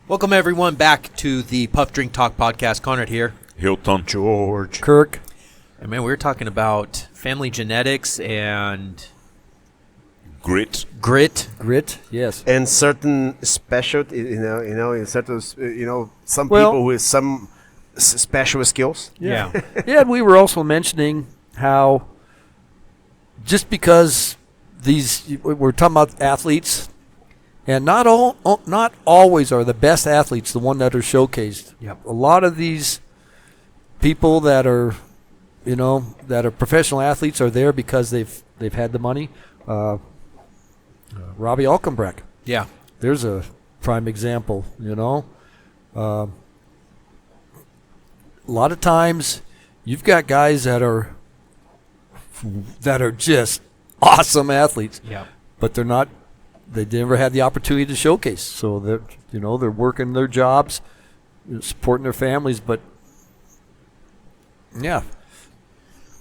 Welcome, everyone, back to the Puff Drink Talk podcast. Konrad here. Hilton. George. Kirk. And, man, we were talking about family genetics and... Grit. Grit, yes. And certain special, in certain, some people with some special skills. Yeah. Yeah, and we were also mentioning how just because we're talking about athletes, and not always are the best athletes the one that are showcased. Yep. A lot of these people that are professional athletes are there because they've had the money. Robbie Alkenbrecht. Yeah. There's a prime example, A lot of times you've got guys that are just awesome athletes. Yeah. But they never had the opportunity to showcase. So they're working their jobs, supporting their families, but yeah.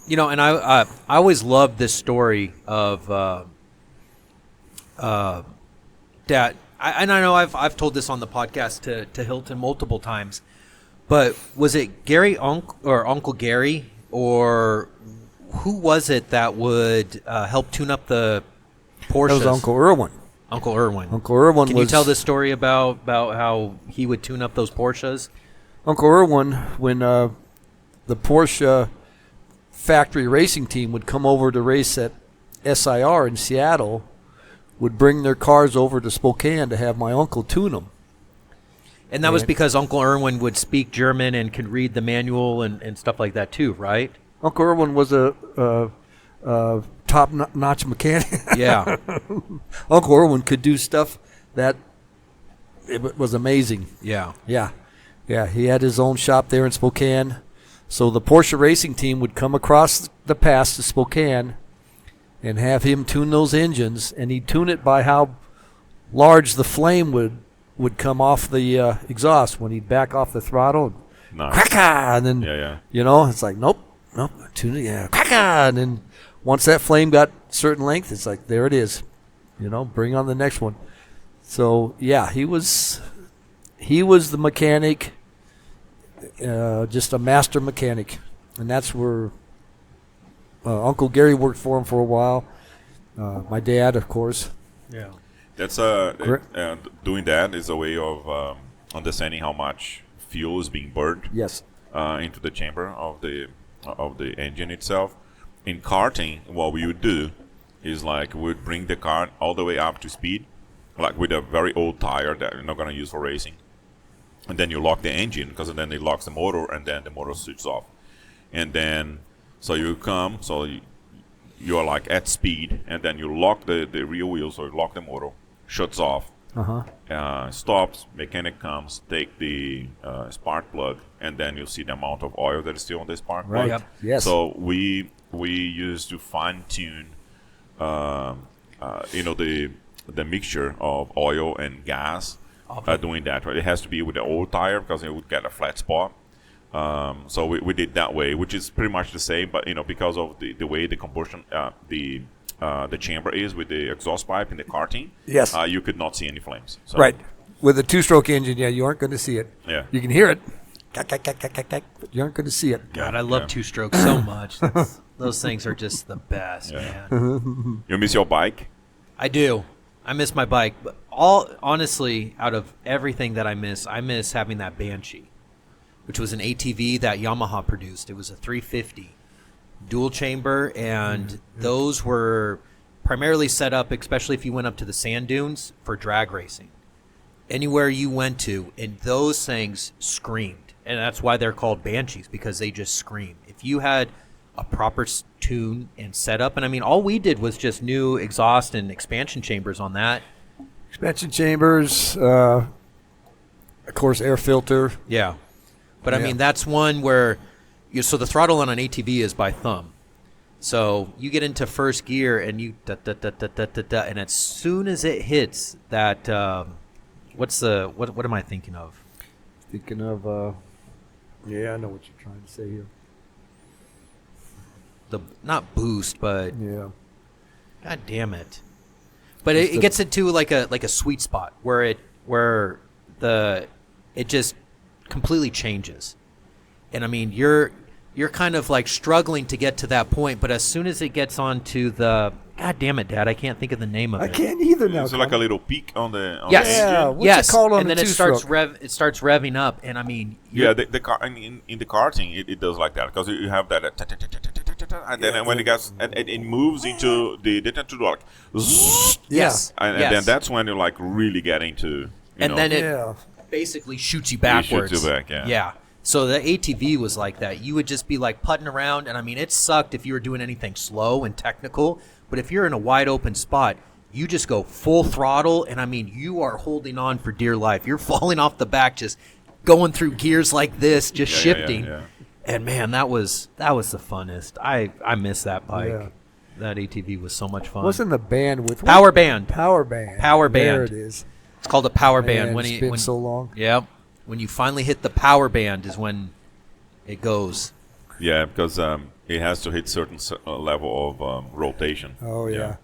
And I always loved this story of that. I know I've told this on the podcast to Hilton multiple times, but was it Gary or Uncle Gary, or who was it that would help tune up the Porsches? That was Uncle Irwin. Uncle Irwin. Uncle Irwin. Can you tell this story about how he would tune up those Porsches? Uncle Irwin, when the Porsche factory racing team would come over to race at SIR in Seattle, would bring their cars over to Spokane to have my uncle tune them. And that was because Uncle Irwin would speak German and could read the manual and stuff like that too, right? Uncle Irwin was a top-notch mechanic. Yeah. Uncle Irwin could do stuff that it was amazing. Yeah. Yeah. Yeah, he had his own shop there in Spokane. So the Porsche racing team would come across the pass to Spokane and have him tune those engines, and he'd tune it by how large the flame would come off the exhaust when he'd back off the throttle. Nice. Crack-a! And then, it's like, nope, tune it, yeah, crack-a! And then once that flame got a certain length, it's like, there it is. Bring on the next one. So, yeah, he was the mechanic, just a master mechanic. And that's where Uncle Gary worked for him for a while. My dad, of course. Yeah. That's doing that is a way of understanding how much fuel is being burned. Yes. Into the chamber of the engine itself. In karting, what we would do is we'd bring the car all the way up to speed, like with a very old tire that you're not gonna use for racing, and then you lock the engine because then it locks the motor, and then the motor switches off, and then so you come, you're like at speed, and then you lock the rear wheels, or you lock the motor, shuts off, stops, mechanic comes, take the spark plug, and then you see the amount of oil that is still on the spark plug. Yep. Yes. So we used to fine tune, the mixture of oil and gas. Doing that, right? It has to be with the old tire because it would get a flat spot. So we did that way, which is pretty much the same, but because of the way the combustion, the chamber is with the exhaust pipe in the karting, yes, you could not see any flames. So. Right. With a two-stroke engine, you aren't going to see it. Yeah. You can hear it, but you aren't going to see it. God, I love two-strokes so much. Those things are just the best, man. You miss your bike? I do. I miss my bike, but honestly, out of everything that I miss having that Banshee, which was an ATV that Yamaha produced. It was a 350 dual chamber, and those were primarily set up, especially if you went up to the sand dunes, for drag racing. Anywhere you went to, and those things screamed, and that's why they're called Banshees, because they just scream. If you had a proper tune and setup, and I mean, all we did was just new exhaust and expansion chambers on that. Expansion chambers, of course, air filter. Yeah. But I mean, that's one where, so the throttle on an ATV is by thumb. So you get into first gear and you and as soon as it hits that, what am I thinking of? Thinking of, I know what you're trying to say here. Not boost, but yeah. God damn it! But it gets into like a sweet spot where it just completely changes. And I mean, you're kind of like struggling to get to that point, but as soon as it gets onto the, God damn it, Dad, I can't think of the name of it. I can't either now. Is it like a little peak on the Yes. the engine? Yeah, what's Yes, it called on and the then it starts two-stroke? revving up, and I mean, Yeah, the car in the karting it does like that because you have that and then when it gets and it moves into the like yes, and yes. then that's when you like really get into and then it Yeah. basically shoots you It backwards. shoots you back, yeah. Yeah. So the ATV was like that. You would just be like putting around, and I mean, it sucked if you were doing anything slow and technical. But if you're in a wide open spot, you just go full throttle, and I mean, you are holding on for dear life. You're falling off the back, just going through gears like this, just shifting. yeah. And man, that was the funnest. I miss that bike. Yeah. That ATV was so much fun. Wasn't the band with Power band? Power band. Power There band. it is. It's called a power Man, band. it's been so long. Yeah. When you finally hit the power band is when it goes. Yeah, because it has to hit certain level of rotation. Oh yeah.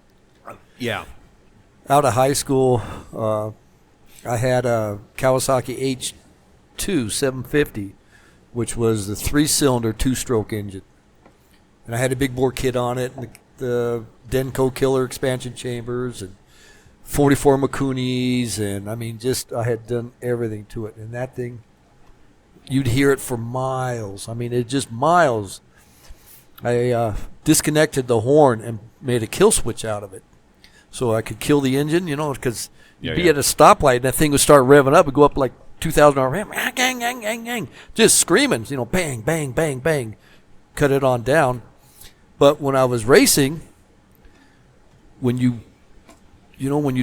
Yeah. Out of high school, I had a Kawasaki H2 750, which was the 3-cylinder 2-stroke engine, and I had a big bore kit on it, and the Denko Killer expansion chambers, and 44 Makunis, and I mean, just I had done everything to it, and that thing, you'd hear it for miles. I mean, it just miles. I disconnected the horn and made a kill switch out of it, so I could kill the engine, because you'd be at a stoplight and that thing would start revving up and go up like 2,000 RPM, gang, gang, gang, gang, just screaming, bang, bang, bang, bang, cut it on down. But when I was racing, when you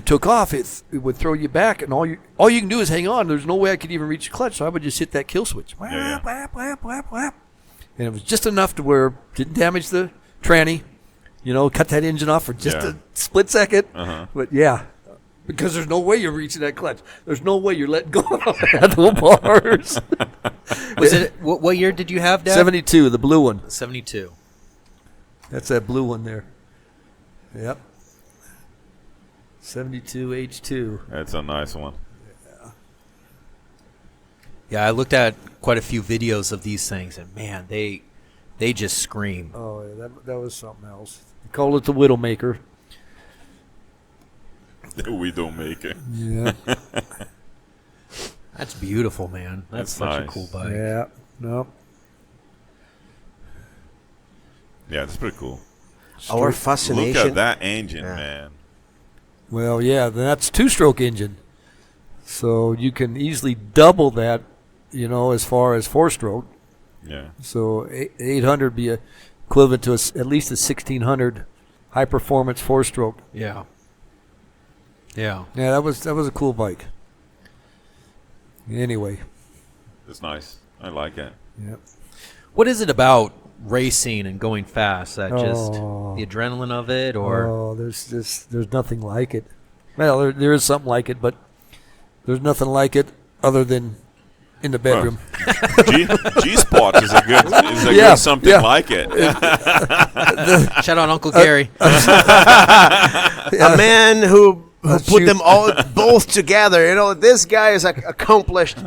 took off, it would throw you back, and all you can do is hang on. There's no way I could even reach the clutch, so I would just hit that kill switch. Yeah. Whap, whap, whap, whap. And it was just enough to where it didn't damage the tranny, cut that engine off for just a split second. Uh-huh. But yeah, because there's no way you're reaching that clutch. There's no way you're letting go of the handlebars. Was it what year did you have, Dad? 72, the blue one. 72. That's that blue one there. Yep. 72 H2. That's a nice one. Yeah, I looked at quite a few videos of these things, and man, they just scream. Oh, yeah, that was something else. They called it the Widowmaker. The Widowmaker. Yeah. That's beautiful, man. That's such a nice. cool bike. Yeah. No. Yeah, that's pretty cool. Our Look fascination. at that engine, Yeah. man. Well, yeah, that's 2-stroke engine. So you can easily double that, as far as 4-stroke. Yeah. So 800 be equivalent to at least a 1600 high-performance 4-stroke. Yeah. Yeah. Yeah, that was a cool bike. Anyway. It's nice. I like it. Yep. What is it about racing and going fast? That just Oh. the adrenaline of it, or there's nothing like it. Well, there is something like it, but there's nothing like it other than in the bedroom. G-Spot is a good Yeah, something yeah. like it. shout out Uncle Gary. A man who put shoot. them all both together. This guy has accomplished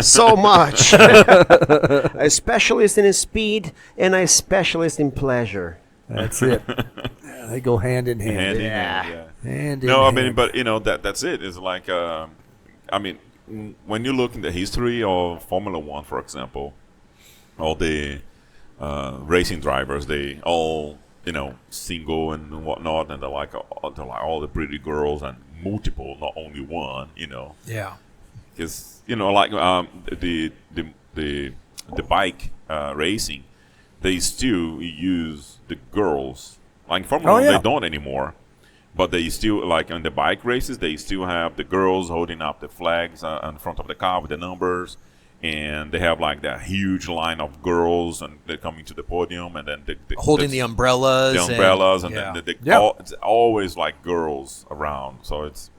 so much. A specialist in speed and a specialist in pleasure. That's it. Yeah, they go hand in hand. Hand in Yeah. hand, yeah. Hand in No, I hand. mean, but that's it. It's like, when you look in the history of Formula One, for example, all the racing drivers, they all, single and whatnot, and they're like all the pretty girls and multiple, not only one, Yeah. because like the bike racing, they still use the girls. Like in Formula One, yeah. they don't anymore. But they still, like on the bike races, they still have the girls holding up the flags in front of the car with the numbers. And they have like that huge line of girls, and they're coming to the podium, and then Holding the umbrellas. and yeah. then Yeah. it's always like girls around. So it's,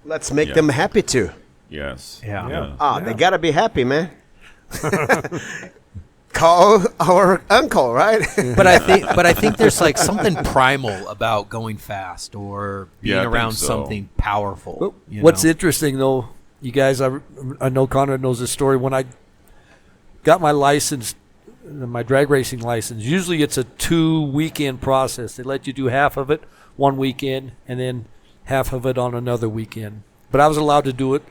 Let's make Yeah. them happy too. yes. Yeah. They gotta be happy, man. Call our uncle, right? But I think there's like something primal about going fast or being Yeah, I think around so. something powerful. What's know? interesting, though, you guys, I know Konrad knows this story. When I got my license, my drag racing license, usually it's a 2-weekend process. They let you do half of it one weekend and then half of it on another weekend. But I was allowed to do it,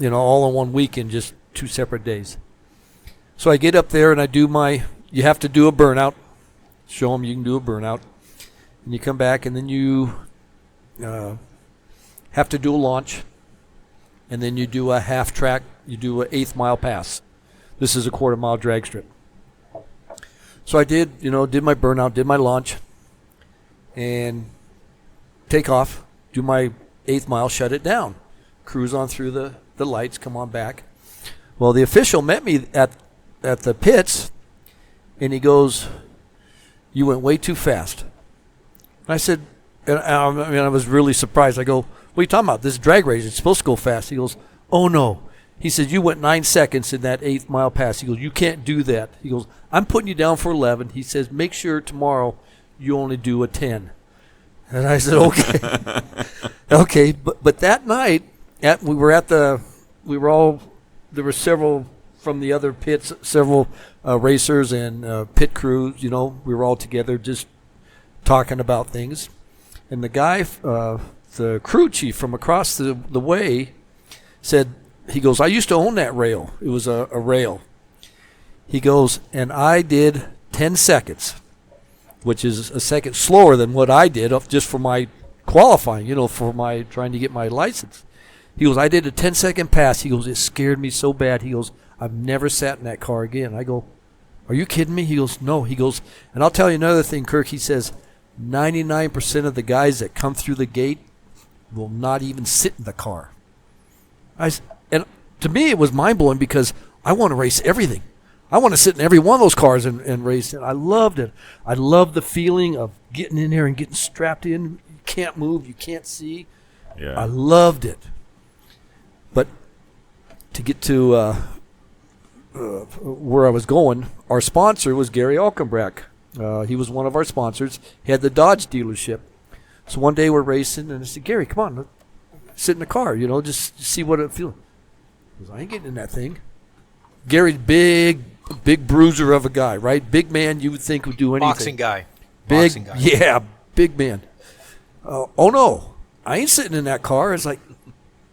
all in one weekend, just 2 separate days. So I get up there and I do you have to do a burnout. Show them you can do a burnout. And you come back and then you have to do a launch. And then you do a half track, you do an 1/8 mile pass. This is a 1/4 mile drag strip. So I did my burnout, did my launch, and take off, do my 1/8 mile, shut it down, cruise on through the lights, come on back. Well, the official met me at the pits, and he goes, "You went way too fast." And I said, and I was really surprised. I go, "What are you talking about? This is drag race. It's supposed to go fast." He goes, "Oh, no." He says, "You went 9 seconds in that 1/8 mile pass." He goes, "You can't do that." He goes, "I'm putting you down for 11. He says, "Make sure tomorrow you only do a 10. And I said, "Okay." Okay, but that night, there were several from the other pits, several racers and pit crews. We were all together just talking about things. And the guy, the crew chief from across the way, said, he goes, "I used to own that rail." It was a rail. He goes, "And I did 10 seconds, which is a second slower than what I did just for my qualifying, for my trying to get my license." He goes, "I did a 10-second pass." He goes, "It scared me so bad." He goes, "I've never sat in that car again." I go, "Are you kidding me?" He goes, "No." He goes, "And I'll tell you another thing, Kirk." He says, 99% of the guys that come through the gate will not even sit in the car. And to me, it was mind-blowing because I want to race everything. I want to sit in every one of those cars and race it. I loved it. I loved the feeling of getting in there and getting strapped in. You can't move. You can't see. Yeah. I loved it. But to get to where I was going, our sponsor was Gary Alkenbrack. He was one of our sponsors. He had the Dodge dealership. So one day we're racing, and I said, "Gary, come on, sit in the car, just see what it feels." He goes, "I ain't getting in that thing." Gary's big bruiser of a guy, right? Big man, you would think would do anything. Boxing guy. Big, Boxing guy. yeah, big man. Oh, no, I ain't sitting in that car. It's like,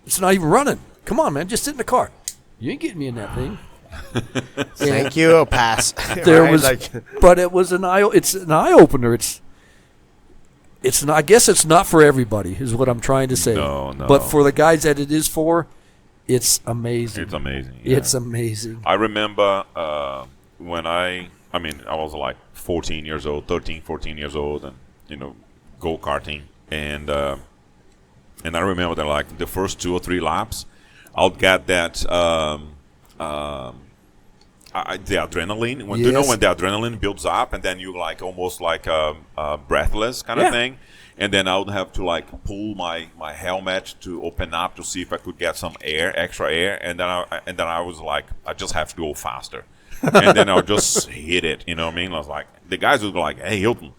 it's not even running. Come on, man, just sit in the car. You ain't getting me in that thing. Thank you, pass. There Right? was, but it was it's an eye opener. It's not, I guess it's not for everybody, is what I'm trying to say. No. But for the guys that it is for, it's amazing. It's amazing. Yeah. It's amazing. I remember when I was like 14 years old, 13, 14 years old, and go-karting, and I remember that like the first 2 or 3 laps, I'll get that the adrenaline. When Yes. you know when the adrenaline builds up, and then you like almost like breathless kind of thing. And then I would have to like pull my helmet to open up to see if I could get some extra air. And then I was like, I just have to go faster. And then I would just hit it. You know what I mean? I was like, the guys would be like, "Hey, Hilton,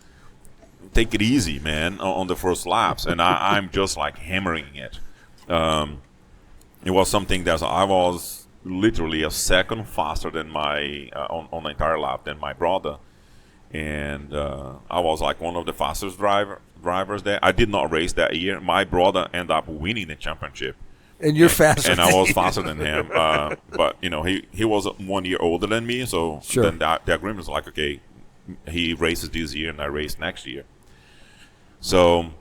take it easy, man, on the first laps." And I'm just like hammering it. It was something that I was literally a second faster than my on the entire lap than my brother. And I was like one of the fastest drivers there. I did not race that year. My brother ended up winning the championship. And you're faster. And I was faster than him. But, he was 1 year older than me. So Sure. then the agreement was like, okay, he races this year and I race next year. So,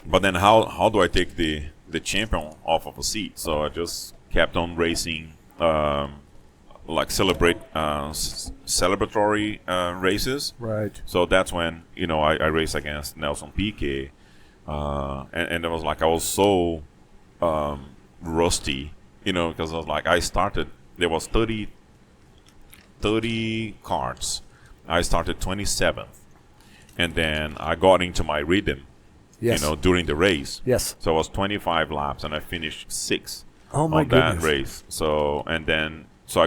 but then how do I take the champion off of a seat? So I just kept on racing like celebratory races. Right. So that's when I raced against Nelson Piquet, and it was like I was so rusty, because I was like I started. There was 30 carts. I started 27th, and then I got into my rhythm. Yes. During the race. Yes. So it was 25 laps, and I finished 6th. Oh my on that goodness. race. So I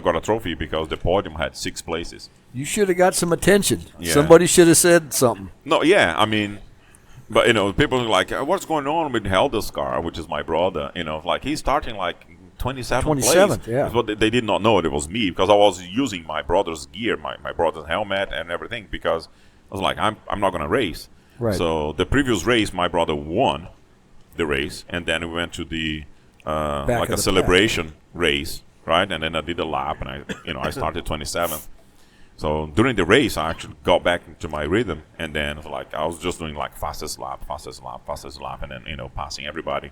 got a trophy because the podium had 6 places. You should have got some attention. Yeah. Somebody should have said something. No, yeah, I mean, But people are like, what's going on with Helderskar, which is my brother? Like he's starting like 27th 27th, place. yeah. But they did not know it was me because I was using my brother's gear, my brother's helmet and everything, because I was like, I'm not gonna race. Right. So the previous race, my brother won the race, and then we went to the like a celebration race, right? And then I did a lap, and I started 27th. So during the race, I actually got back into my rhythm, and then like I was just doing like fastest lap, and then passing everybody,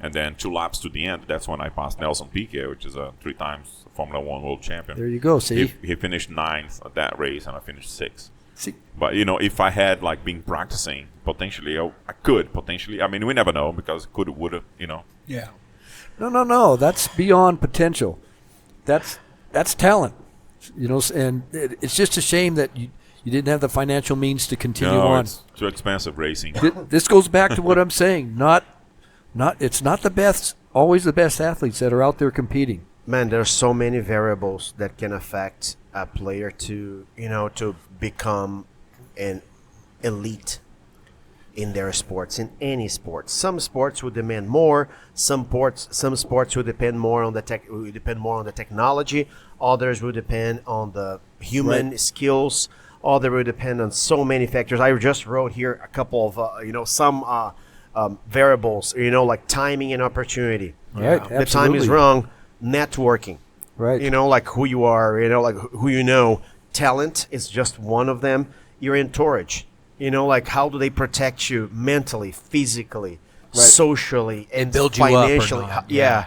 and then 2 laps to the end. That's when I passed Nelson Piquet, which is a 3 times Formula One world champion. There you go. See, he finished 9th at that race, and I finished 6th. See, But if I had like been practicing, potentially I could potentially. I mean, we never know because could would have. Yeah. no. That's beyond potential. That's talent. And it's just a shame that you didn't have the financial means to continue on. It's too expensive racing. This goes back to what I'm saying. It's not the best, always the best athletes that are out there competing. Man, there's so many variables that can affect a player to become an elite in their sports, in any sport. Some sports will demand more. Some sports will depend more on the technology. Others will depend on the human skills. Others will depend on so many factors. I just wrote here a couple of some variables. Like timing and opportunity. Right, The time is absolutely. wrong. Networking. Right. Like who you are. Like who you know. Talent is just one of them. Your entourage. Like how do they protect you mentally, physically, socially, and build you up or financially? not, Yeah.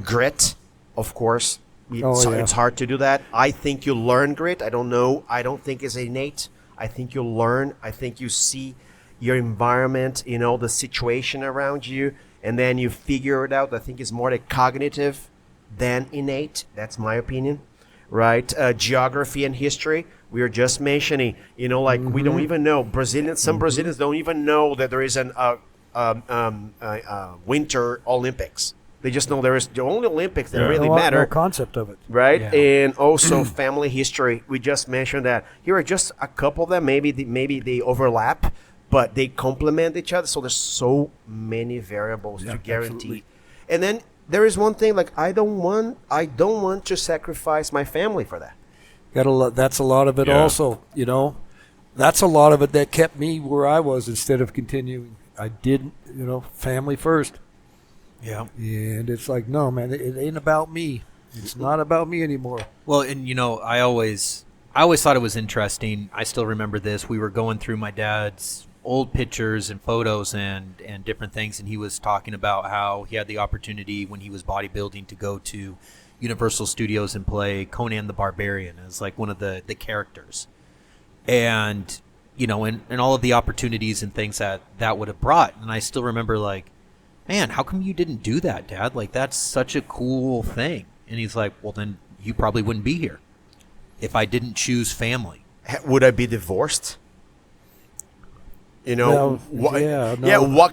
Grit, of course. It's hard to do that. I think you learn grit. I don't know. I don't think it's innate. I think you learn. I think you see your environment, the situation around you, and then you figure it out. I think it's more like cognitive than innate. That's my opinion. Right? Geography and history. We were just mentioning, we don't even know. Some Brazilians don't even know that there is an Winter Olympics. They just know there is the only Olympics that really matter. No concept of it. Right? Yeah. And also family history. We just mentioned that. Here are just a couple of them. Maybe they overlap, but they complement each other. So there's so many variables to guarantee. absolutely. And then there is one thing, like I don't want to sacrifice my family for that. That's a lot of it Yeah. also, That's a lot of it that kept me where I was instead of continuing. I didn't, family first. Yeah. And it's like, no, man, it ain't about me. It's not about me anymore. Well, and I always thought it was interesting. I still remember this. We were going through my dad's old pictures and photos and different things, and he was talking about how he had the opportunity when he was bodybuilding to go to Universal Studios and play Conan the Barbarian as like one of the characters, and and all of the opportunities and things that would have brought. And I still remember like, man, how come you didn't do that, Dad? Like that's such a cool thing. And he's like, well, then you probably wouldn't be here if I didn't choose family. Would I be divorced? No.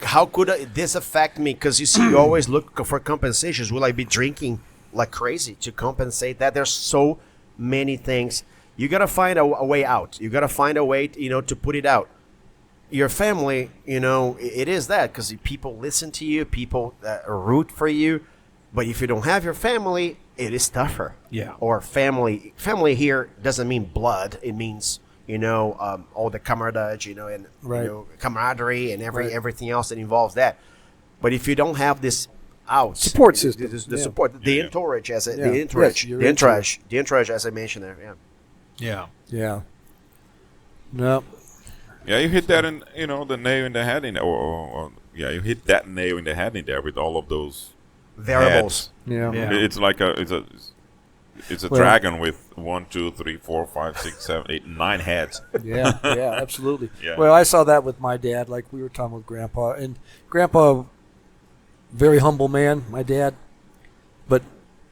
How could this affect me? Because you see, you always look for compensations. Will I be drinking like crazy to compensate that? There's so many things. You gotta find a way out. You gotta find a way, to put it out. Your family, it is that because people listen to you, people root for you. But if you don't have your family, it is tougher. Yeah. Or family here doesn't mean blood. It means all the camaraderie, and Right. camaraderie and everything else that involves that. But if you don't have this Support system. the support, the entourage, Yes, the your entourage, as I mentioned there. Yeah. Yeah. Yeah. No. Yeah, you hit that in the nail in the head in you hit that nail in the head in there with all of those Variables. Yeah. Yeah. It's like it's a dragon with 1, 2, 3, 4, 5, 6, 7, 8, 9 heads. Yeah, absolutely. Yeah. Well, I saw that with my dad, like we were talking with Grandpa. And Grandpa, very humble man, my dad, but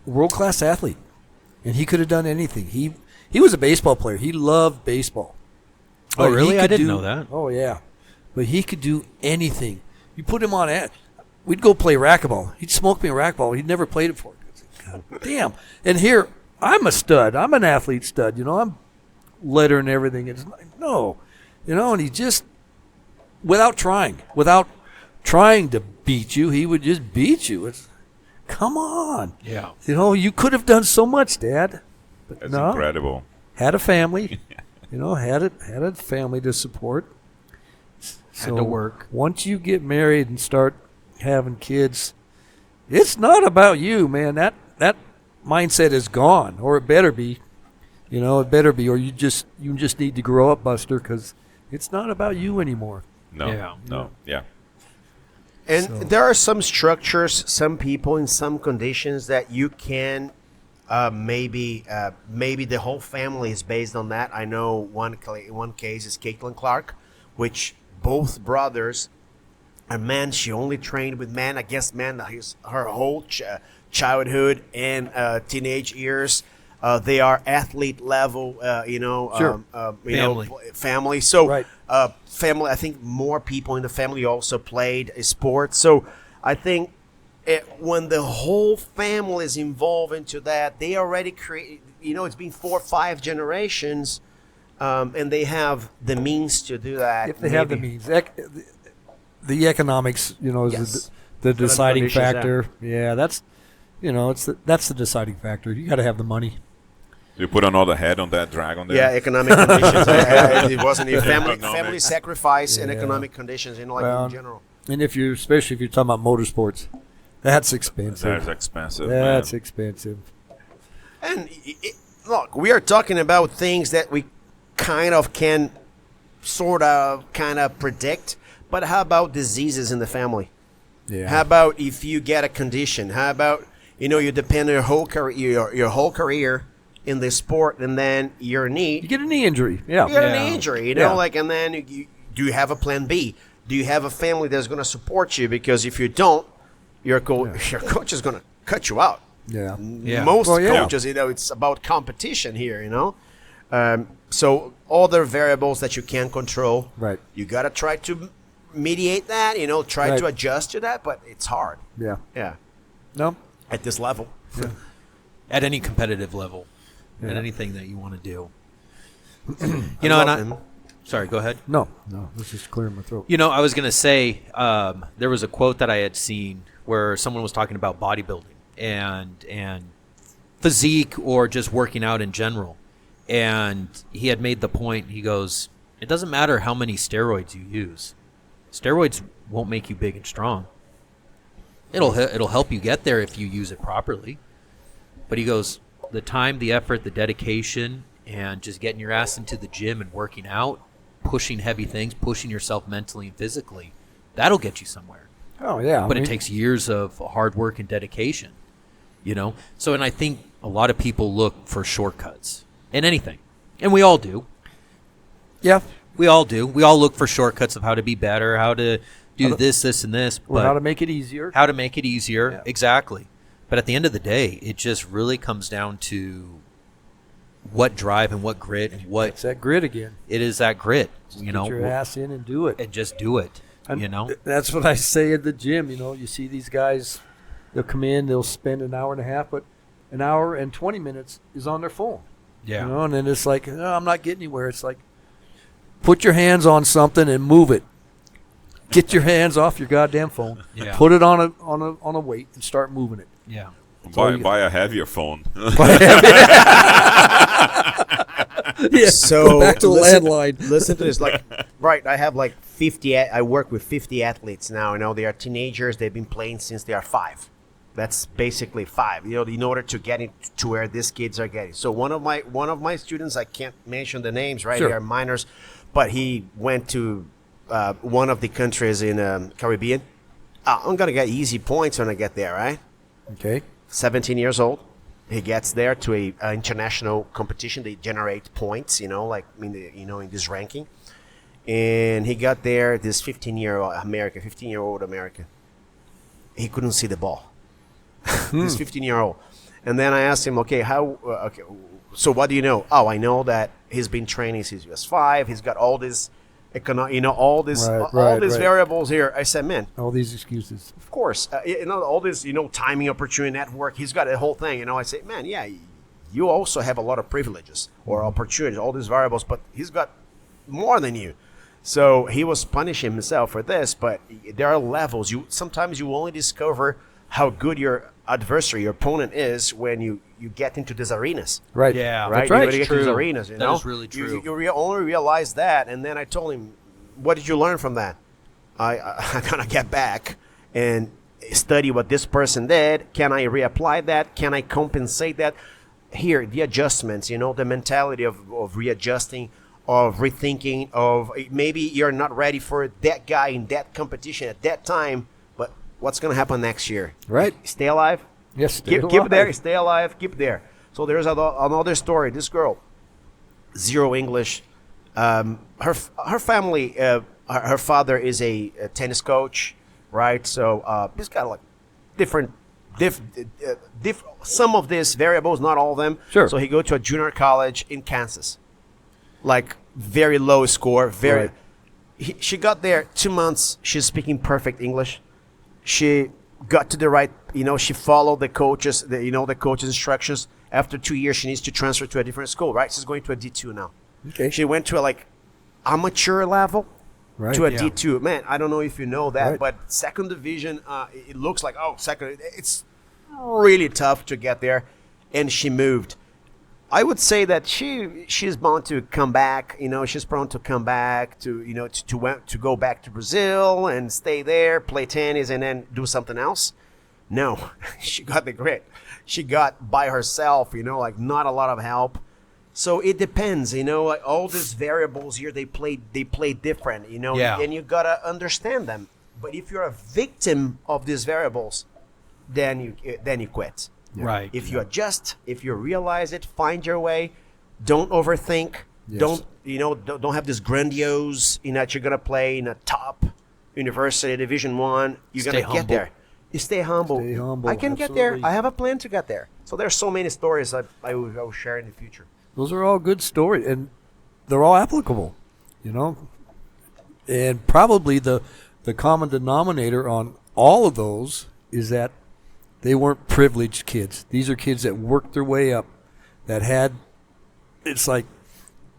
world-class athlete. And he could have done anything. He was a baseball player. He loved baseball. Oh, But he really? I could didn't know that. Oh, yeah. But he could do anything. You put him on it. We'd go play racquetball. He'd smoke me a racquetball. He'd never played it before. God damn. And here, I'm a stud. I'm an athlete stud. I'm letter and everything. It's like, no. And he just without trying to beat you. He would just beat you. Come on. Yeah. You could have done so much, Dad. But That's no. incredible. Had a family. Had a family to support. Had to work. Once you get married and start having kids, it's not about you, man. That mindset is gone, or it better be. It better be, or you just need to grow up, Buster, because it's not about you anymore. No. Yeah. And there are some structures, some people in some conditions that you can maybe the whole family is based on that. I know one case is Caitlin Clark, which both brothers are men. She only trained with men. I guess men her whole childhood and teenage years. They are athlete level, Sure. Family. So, Right. family. I think more people in the family also played sports. So, I think when the whole family is involved into that, they already create. It's been 4 or 5 generations, and they have the means to do that. If they have the means, the economics, is Yes. the deciding conditions, yeah. factor. Yeah, that's that's the deciding factor. You got to have the money. You put another head on that dragon there. Yeah, economic conditions. It wasn't family Economic. sacrifice and Yeah. economic conditions, Well, in general. And especially if you're talking about motorsports, that's expensive. That's expensive. That's man. expensive. And look, we are talking about things that we kind of can kind of predict. But how about diseases in the family? Yeah. How about if you get a condition? How about you depend on your whole career in the sport, and then your knee. You get a knee injury. Yeah. You get Yeah. a knee injury, Yeah. and then do you have a plan B? Do you have a family that's going to support you? Because if you don't, your coach is going to cut you out. Yeah. Yeah. Most Well, yeah. coaches, it's about competition here, So other variables that you can't control, Right. you got to try to mediate that, try Right. to adjust to that, but it's hard. Yeah. Yeah, No. at this level. At any competitive level, at anything that you want to do. Sorry, go ahead. No. This is clearing my throat. I was going to say there was a quote that I had seen where someone was talking about bodybuilding and physique or just working out in general. And he had made the point, he goes, it doesn't matter how many steroids you use. Steroids won't make you big and strong. It'll help you get there if you use it properly. But he goes, the time, the effort, the dedication, and just getting your ass into the gym and working out, pushing heavy things, pushing yourself mentally and physically, that'll get you somewhere. Oh yeah. But it takes years of hard work and dedication, So, and I think a lot of people look for shortcuts in anything. And we all do. Yeah. We all do. We all look for shortcuts of how to be better, how to do this, and this. Or how to make it easier. How to make it easier. Yeah. Exactly. But at the end of the day, it just really comes down to what drive and what grit and what It's that grit again. it is that grit, Get your ass in and do it. and just do it, That's what I say at the gym. You see these guys, they'll come in, they'll spend an hour and a half, but an hour and 20 minutes is on their phone. Yeah. And then it's like, oh, I'm not getting anywhere. It's like, put your hands on something and move it. Get your hands off your goddamn phone. Yeah. Put it on a weight and start moving it. Yeah. Buy a heavier phone. Yeah. So back to the landline. Listen to this. Right, I have 50. I work with 50 athletes now. They are teenagers. They've been playing since they are 5. That's basically 5. In order to get to where these kids are getting. So one of my students, I can't mention the names, right? Sure. They are minors, but he went to one of the countries in Caribbean. I'm gonna get easy points when I get there, right? Okay. 17 years old. He gets there to a international competition. They generate points, in this ranking. And he got there. This 15-year-old American. He couldn't see the ball. This 15-year-old. And then I asked him, okay, so what do you know? Oh, I know that he's been training since he was 5. He's got all this, all these variables here. I said, man, All these excuses. of course, all this, timing, opportunity, network. He's got a whole thing. I say, man, yeah, you also have a lot of privileges or opportunities, all these variables, but he's got more than you. So he was punishing himself for this, but there are levels. Sometimes you only discover how good your adversary, your opponent is when you get into these arenas. Right. Yeah, Right? That's right. You gotta get to these True. arenas, That know? is really true. You only realize that, and then I told him, what did you learn from that? I gotta get back and study what this person did. Can I reapply that? Can I compensate that? Here, the adjustments, the mentality of readjusting, of rethinking, of maybe you're not ready for that guy in that competition at that time, but what's going to happen next year? Right. Stay alive? Yes. Keep there, stay alive, keep there. So there's another story. This girl, zero English. Her family, her father is a tennis coach, right? So he's got like different some of these variables, not all of them. Sure. So he go to a junior college in Kansas, like very low score. Right. She got there 2 months. She's speaking perfect English. She got to the right. She followed the coaches. The coaches' instructions. After 2 years, she needs to transfer to a different school. Right. She's going to a D2 now. Okay. She went to a amateur level. Right. To a Yeah. D2. Man, I don't know if you know that, Right. but second division, it looks like, second. It's really tough to get there, and she moved. I would say that she's bound to come back. She's prone to come back to go back to Brazil and stay there, play tennis, and then do something else. No, she got the grit. She got by herself. Not a lot of help. So it depends, all these variables here, they play different, Yeah. and you gotta understand them. But if you're a victim of these variables, then you quit. Right. If you adjust, if you realize it, find your way. Don't overthink. Yes. Don't have this grandiose, that you're gonna play in a top university, Division 1. You're Stay gonna humble. get there. You stay humble. Stay humble, I can get there. absolutely. I have a plan to get there. So there's so many stories I will share in the future. Those are all good stories, and they're all applicable, And probably the common denominator on all of those is that they weren't privileged kids. These are kids that worked their way up, that had, it's like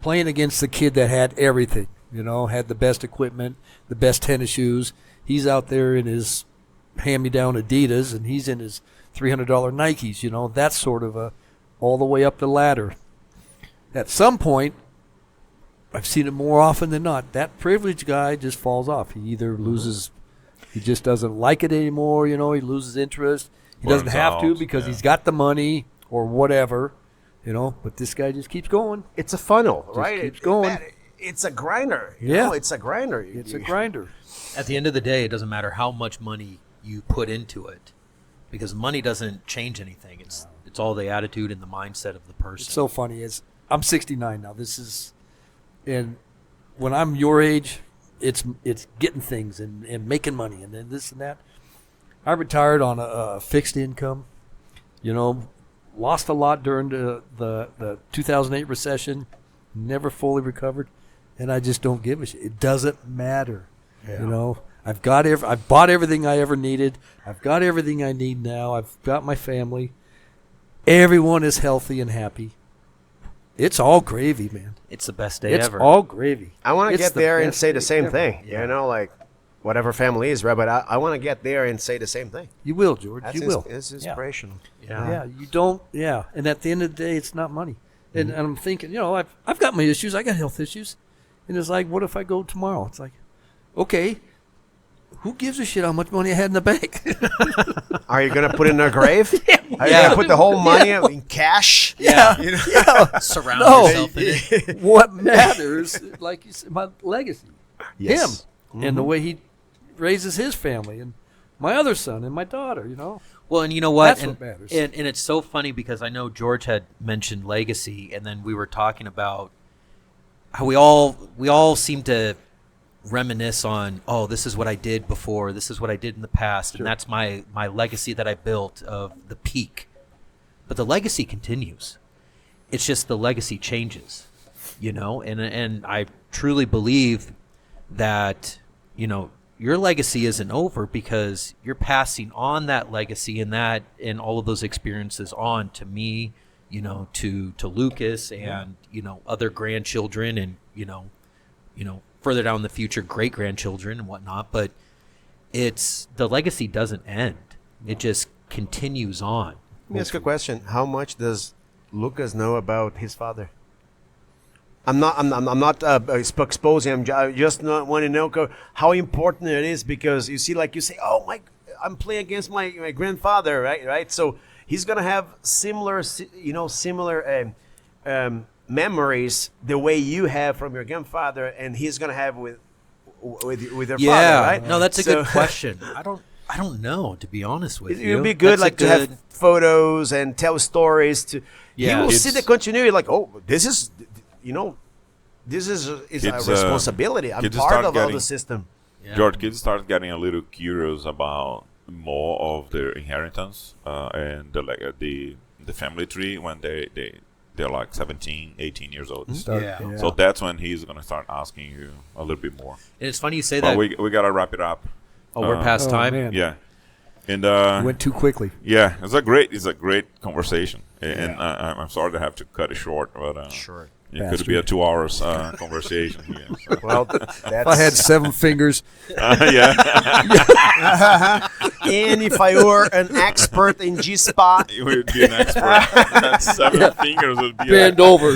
playing against the kid that had everything, had the best equipment, the best tennis shoes. He's out there in his hand-me-down Adidas, and he's in his $300 Nikes, that's sort of all the way up the ladder. At some point, I've seen it more often than not, that privileged guy just falls off. He either loses, he just doesn't like it anymore, he loses interest. He doesn't Burns have to out, because yeah. he's got the money or whatever, but this guy just keeps going. It's a funnel, right? keeps going. Man, it's a grinder. Yeah. It's a grinder. It's a grinder. At the end of the day, it doesn't matter how much money you put into it, because money doesn't change anything. It's all the attitude and the mindset of the person. It's so funny. I'm 69 now. And when I'm your age, it's getting things and making money and then this and that. I retired on a fixed income, lost a lot during the 2008 recession, never fully recovered, and I just don't give a shit. It doesn't matter, I've bought everything I ever needed. I've got everything I need now. I've got my family. Everyone is healthy and happy. It's all gravy, man. It's the best day It's ever. all gravy. I want to It's get the there and best say the day same ever. thing. Yeah. Whatever family is, right? But I want to get there and say the same thing. You will, George. That's You will. It's inspirational. Yeah. You don't. Yeah, and at the end of the day, it's not money. And I'm thinking, I've got my issues. I got health issues, and it's like, what if I go tomorrow? It's like, okay, who gives a shit how much money I had in the bank? Are you gonna put it in a grave? Are you Yeah. gonna put the whole money in cash? Yeah. yeah. Surround No. yourself in it. What matters, like you said, my legacy, Yes. him, and the way he raises his family, and my other son and my daughter. Well, and you know what? That's what matters. And it's so funny because I know George had mentioned legacy, and then we were talking about how we all seem to reminisce on, oh, this is what I did before, this is what I did in the past, and that's my legacy that I built of the peak. But the legacy continues. It's just the legacy changes, and I truly believe that, your legacy isn't over because you're passing on that legacy and all of those experiences on to me, to Lucas and, other grandchildren and, further down in the future, great grandchildren and whatnot. But the legacy doesn't end; it just continues on. Let me ask you a question. How much does Lucas know about his father? I'm not exposing. I just want to know how important it is, because you see, like you say, oh my, I'm playing against my grandfather, right? So he's gonna have similar memories the way you have from your grandfather, and he's gonna have with your father, right? No, that's a good question. I don't know, to be honest with you. It would be good, That's to have photos and tell stories. Yeah. He will see the continuity, like, oh, this is a Kids, responsibility. I'm kids part start of all getting- the system. Yeah. George, kids start getting a little curious about more of their inheritance and the family tree when they're like 17, 18 years old. Yeah. So that's when he's going to start asking you a little bit more. And it's funny you say But that. we got to wrap it up. We're past time. Man. Yeah. And Went too quickly. yeah, it's a great conversation. And I'm sorry to have to cut it short, but Sure. it could be a 2 hours conversation here. So. Well, If I had 7 fingers, Yeah. and if I were an expert in G spot, You would be an expert. That 7 fingers would be bend over.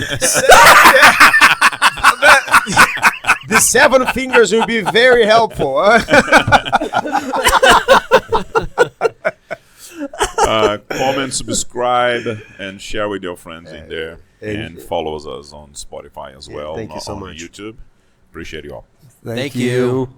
the 7 fingers would be very helpful. Comment, subscribe, and share with your friends in there. And follow us on Spotify as well. thank you so on much. YouTube. Appreciate you all. Thank you.